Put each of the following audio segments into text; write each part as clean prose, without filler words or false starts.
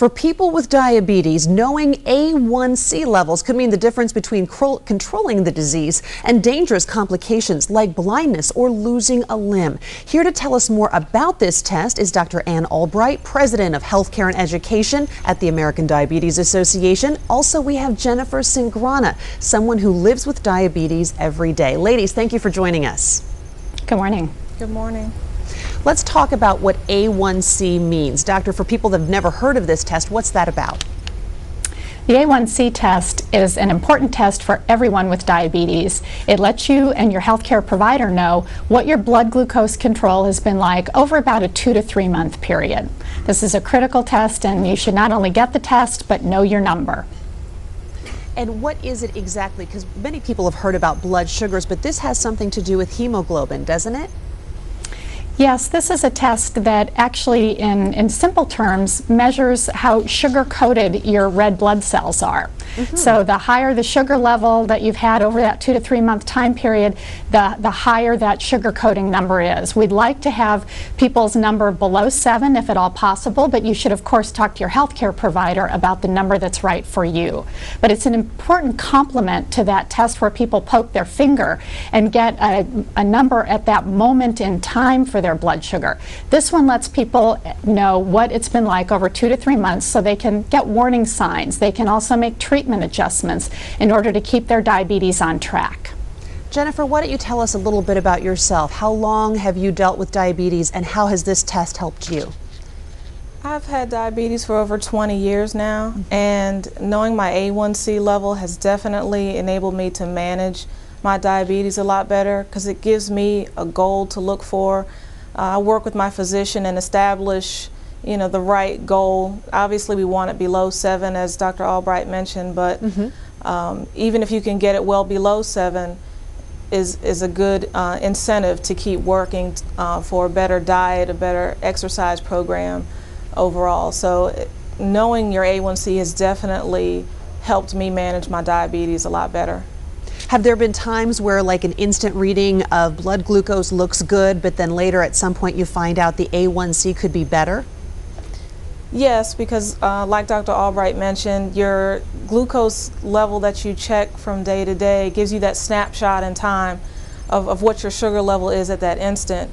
For people with diabetes, knowing A1C levels could mean the difference between controlling the disease and dangerous complications like blindness or losing a limb. Here to tell us more about this test is Dr. Ann Albright, President of Healthcare and Education at the American Diabetes Association. Also, we have Jennifer Singrana, someone who lives with diabetes every day. Ladies, thank you for joining us. Good morning. Good morning. Let's talk about what A1C means. Doctor, for people that have never heard of this test, what's that about? The A1C test is an important test for everyone with diabetes. It lets you and your healthcare provider know what your blood glucose control has been like over about a 2 to 3 month period. This is a critical test, and you should not only get the test, but know your number. And what is it exactly? Because many people have heard about blood sugars, but this has something to do with hemoglobin, doesn't it? Yes, this is a test that actually, in simple terms, measures how sugar-coated your red blood cells are. So the higher the sugar level that you've had over that 2 to 3 month time period, the higher that sugar coating number is. We'd like to have people's number below 7 if at all possible, but you should of course talk to your healthcare provider about the number that's right for you. But it's an important complement to that test where people poke their finger and get a number at that moment in time for their blood sugar. This one lets people know what it's been like over 2 to 3 months so they can get warning signs. They can also make treatment adjustments in order to keep their diabetes on track. Jennifer, why don't you tell us a little bit about yourself? How long have you dealt with diabetes, and how has this test helped you? I've had diabetes for over 20 years now, and knowing my A1C level has definitely enabled me to manage my diabetes a lot better because it gives me a goal to look for. I work with my physician and establish the right goal. Obviously we want it below 7, as Dr. Albright mentioned, but even if you can get it well below 7 is a good incentive to keep working for a better diet, a better exercise program overall. So knowing your A1C has definitely helped me manage my diabetes a lot better. Have there been times where like an instant reading of blood glucose looks good, but then later at some point you find out the A1C could be better? Yes, because like Dr. Albright mentioned, your glucose level that you check from day to day gives you that snapshot in time of what your sugar level is at that instant.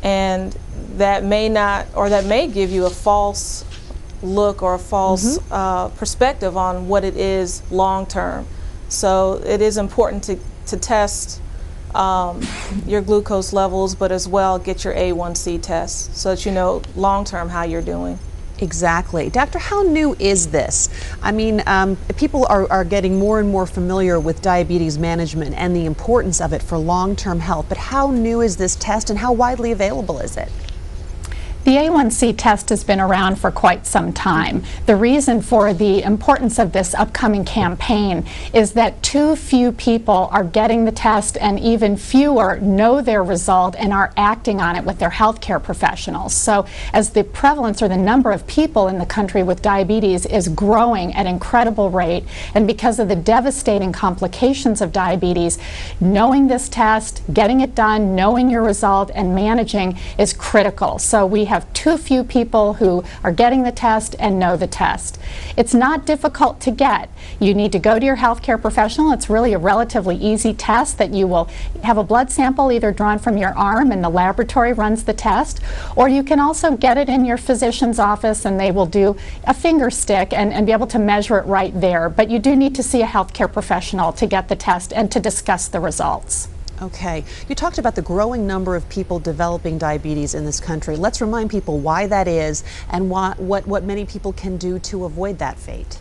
And that may not, or that may give you a false look or a false perspective on what it is long term. So it is important to test your glucose levels, but as well get your A1C test so that you know long term how you're doing. Exactly. Doctor, how new is this? I mean, people are getting more and more familiar with diabetes management and the importance of it for long-term health, but how new is this test and how widely available is it? The A1C test has been around for quite some time. The reason for the importance of this upcoming campaign is that too few people are getting the test, and even fewer know their result and are acting on it with their healthcare professionals. So as the prevalence or the number of people in the country with diabetes is growing at an incredible rate, and because of the devastating complications of diabetes, knowing this test, getting it done, knowing your result, and managing is critical. So we have too few people who are getting the test and know the test. It's not difficult to get. You need to go to your healthcare professional. It's really a relatively easy test that you will have a blood sample either drawn from your arm and the laboratory runs the test, or you can also get it in your physician's office and they will do a finger stick and be able to measure it right there. But you do need to see a healthcare professional to get the test and to discuss the results. Okay. You talked about the growing number of people developing diabetes in this country. Let's remind people why that is and what many people can do to avoid that fate.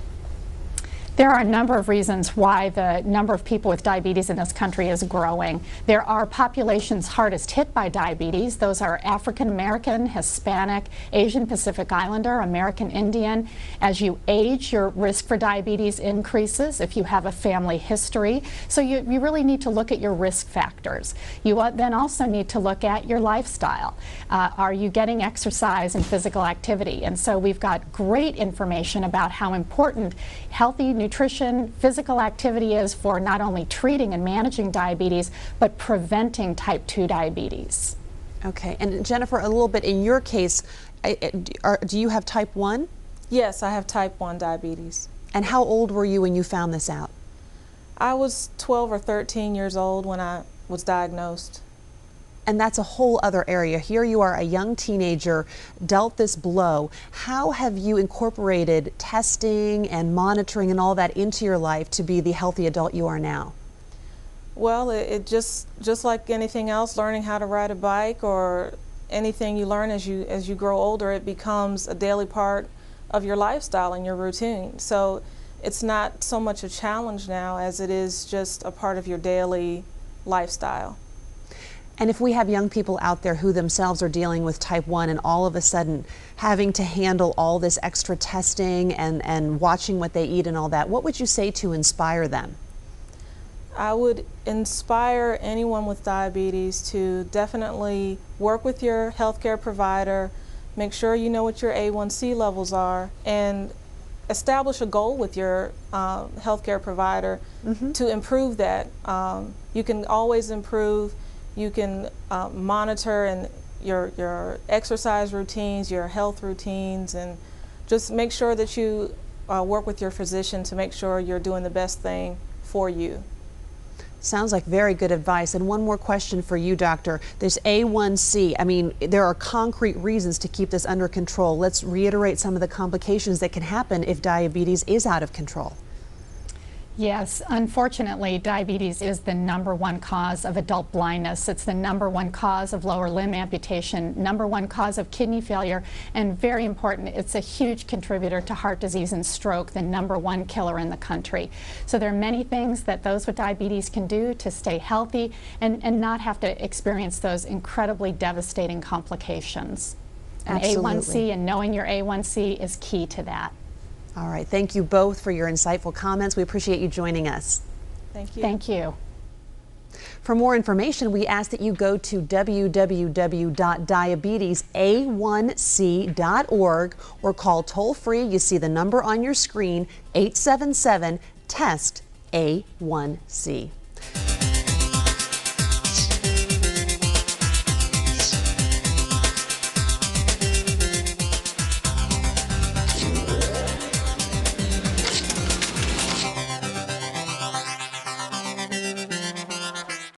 There are a number of reasons why the number of people with diabetes in this country is growing. There are populations hardest hit by diabetes. Those are African American, Hispanic, Asian Pacific Islander, American Indian. As you age, your risk for diabetes increases if you have a family history. So you really need to look at your risk factors. You then also need to look at your lifestyle. Are you getting exercise and physical activity? And so we've got great information about how important healthy nutrition, physical activity is for not only treating and managing diabetes, but preventing type 2 diabetes. Okay, and Jennifer, a little bit in your case, do you have type 1? Yes, I have type 1 diabetes. And how old were you when you found this out? I was 12 or 13 years old when I was diagnosed. And that's a whole other area. Here you are, a young teenager, dealt this blow. How have you incorporated testing and monitoring and all that into your life to be the healthy adult you are now? Well, it just like anything else, learning how to ride a bike or anything you learn as you grow older, it becomes a daily part of your lifestyle and your routine. So it's not so much a challenge now as it is just a part of your daily lifestyle. And if we have young people out there who themselves are dealing with type 1 and all of a sudden having to handle all this extra testing and watching what they eat and all that, what would you say to inspire them? I would inspire anyone with diabetes to definitely work with your healthcare provider, make sure you know what your A1C levels are, and establish a goal with your healthcare provider to improve that. You can always improve. You can monitor and your exercise routines, your health routines, and just make sure that you work with your physician to make sure you're doing the best thing for you. Sounds like very good advice. And one more question for you, doctor. This A1C, I mean, there are concrete reasons to keep this under control. Let's reiterate some of the complications that can happen if diabetes is out of control. Yes, unfortunately, diabetes is the #1 cause of adult blindness. It's the #1 cause of lower limb amputation, #1 cause of kidney failure, and very important, it's a huge contributor to heart disease and stroke, the #1 killer in the country. So there are many things that those with diabetes can do to stay healthy and not have to experience those incredibly devastating complications. And Absolutely. A1C and knowing your A1C is key to that. All right. Thank you both for your insightful comments. We appreciate you joining us. Thank you. Thank you. For more information, we ask that you go to www.diabetesa1c.org or call toll free. You see the number on your screen, 877-TEST-A1C.